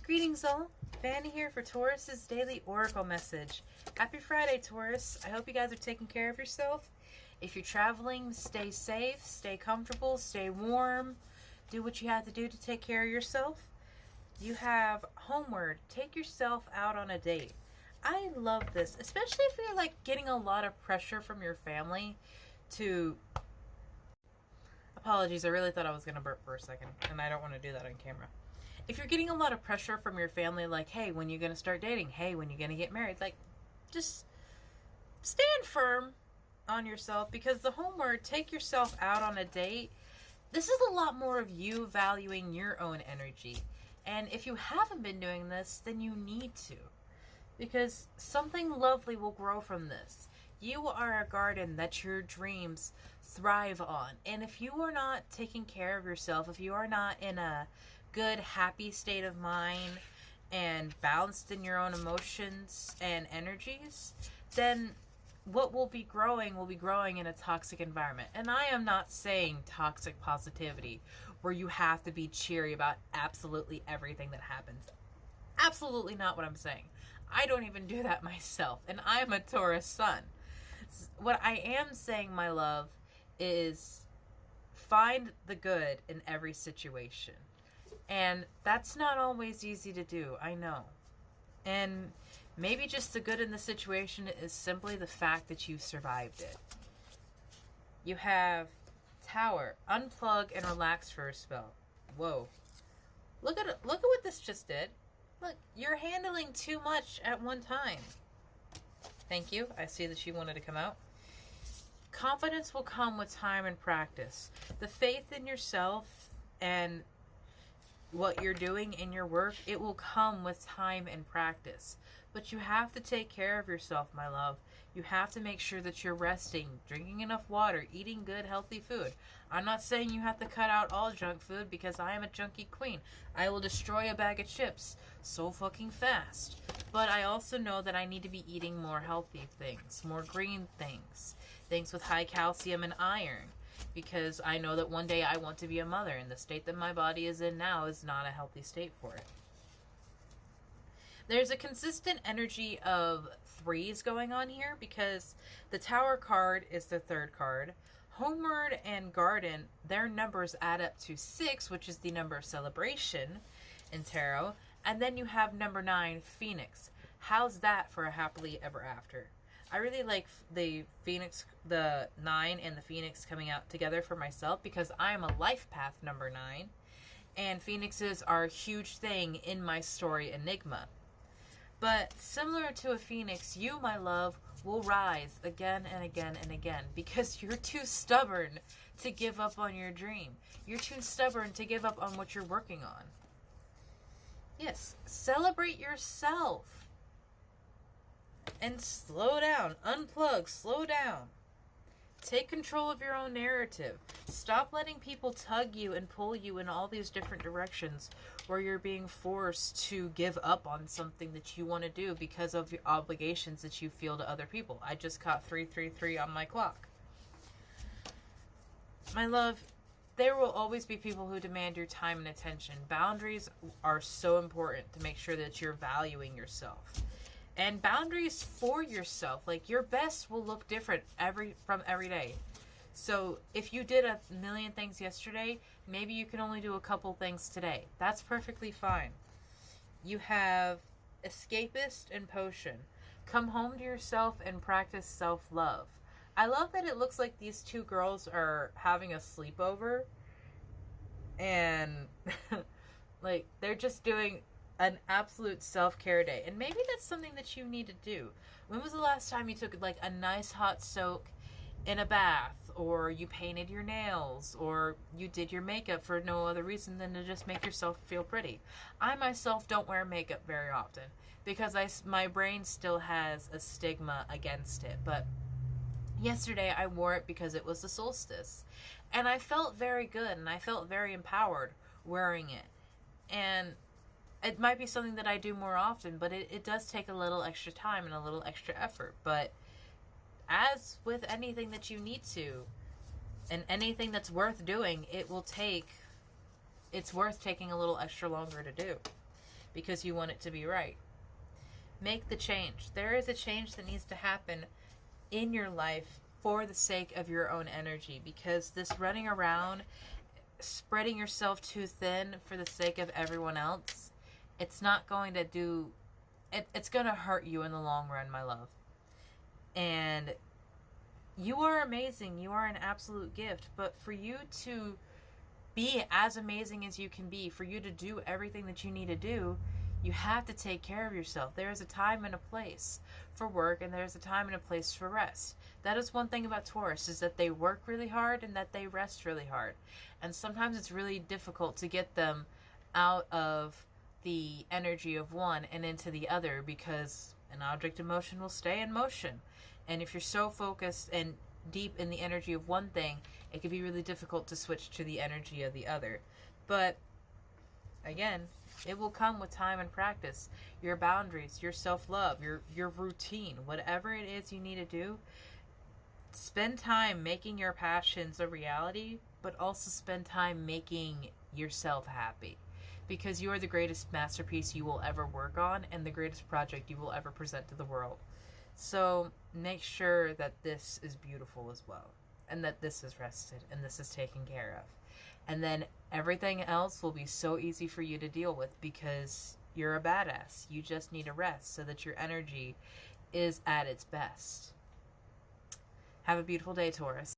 Greetings all, Fanny here for Taurus's daily oracle message. Happy Friday, Taurus. I hope you guys are taking care of yourself. If you're traveling, stay safe, stay comfortable, stay warm. Do what you have to do to take care of yourself. You have homeward. Take yourself out on a date. I love this, especially if you're like getting a lot of pressure from your family to... Apologies, I really thought I was going to burp for a second, and I don't want to do that on camera. If you're getting a lot of pressure from your family, like, hey, when are you going to start dating? Hey, when are you going to get married? Like, just stand firm on yourself, because the homeward, take yourself out on a date, this is a lot more of you valuing your own energy. And if you haven't been doing this, then you need to, because something lovely will grow from this. You are a garden that your dreams thrive on. And if you are not taking care of yourself, if you are not in a good, happy state of mind and balanced in your own emotions and energies, then what will be growing in a toxic environment. And I am not saying toxic positivity, where you have to be cheery about absolutely everything that happens. Absolutely not what I'm saying. I don't even do that myself, and I'm a Taurus sun. What I am saying, my love, is find the good in every situation. And that's not always easy to do, I know. And maybe just the good in the situation is simply the fact that you survived it. You have Tower. Unplug and relax for a spell. Whoa. Look at what this just did. Look, you're handling too much at one time. Thank you. I see that you wanted to come out. Confidence will come with time and practice. The faith in yourself and what you're doing in your work, it will come with time and practice. But you have to take care of yourself, my love. You have to make sure that you're resting, drinking enough water, eating good, healthy food. I'm not saying you have to cut out all junk food, because I am a junkie queen. I will destroy a bag of chips so fucking fast. But I also know that I need to be eating more healthy things, more green things, things with high calcium and iron. Because I know that one day I want to be a mother, and the state that my body is in now is not a healthy state for it. There's a consistent energy of threes going on here, because the Tower card is the third card. Homeward and Garden, their numbers add up to 6, which is the number of celebration in tarot. And then you have number 9, Phoenix. How's that for a happily ever after? I really like the Phoenix, the 9 and the Phoenix coming out together for myself, because I am a life path number 9. And Phoenixes are a huge thing in my story Enigma. But similar to a Phoenix, you, my love, will rise again and again and again, because you're too stubborn to give up on your dream. You're too stubborn to give up on what you're working on. Yes, celebrate yourself. And slow down. Unplug. Slow down. Take control of your own narrative. Stop letting people tug you and pull you in all these different directions, where you're being forced to give up on something that you want to do because of your obligations that you feel to other people. I just caught 333 on my clock. My love, there will always be people who demand your time and attention. Boundaries are so important to make sure that you're valuing yourself. And boundaries for yourself, like your best will look different from every day. So if you did a million things yesterday, maybe you can only do a couple things today. That's perfectly fine. You have Escapist and Potion. Come home to yourself and practice self-love. I love that it looks like these two girls are having a sleepover. And like they're just doing an absolute self-care day. And maybe that's something that you need to do. When was the last time you took like a nice hot soak in a bath, or you painted your nails, or you did your makeup for no other reason than to just make yourself feel pretty? I myself don't wear makeup very often, because my brain still has a stigma against it. But yesterday I wore it because it was the solstice, and I felt very good, and I felt very empowered wearing it. And it might be something that I do more often, but it does take a little extra time and a little extra effort. But as with anything that you need to, and anything that's worth doing, it's worth taking a little extra longer to do. because you want it to be right. Make the change. There is a change that needs to happen in your life for the sake of your own energy, because this running around, spreading yourself too thin for the sake of everyone else, it's not going to do it. It's going to hurt you in the long run, my love. And you are amazing. You are an absolute gift. But for you to be as amazing as you can be, for you to do everything that you need to do, you have to take care of yourself. There is a time and a place for work, and there's a time and a place for rest. That is one thing about Taurus, is that they work really hard and that they rest really hard. And sometimes it's really difficult to get them out of the energy of one and into the other, because an object in motion will stay in motion. And if you're so focused and deep in the energy of one thing, it can be really difficult to switch to the energy of the other. But again, it will come with time and practice. Your boundaries, your self-love, your routine, whatever it is you need to do, spend time making your passions a reality, but also spend time making yourself happy. Because you are the greatest masterpiece you will ever work on, and the greatest project you will ever present to the world. So make sure that this is beautiful as well, and that this is rested, and this is taken care of. And then everything else will be so easy for you to deal with, because you're a badass. You just need a rest so that your energy is at its best. Have a beautiful day, Taurus.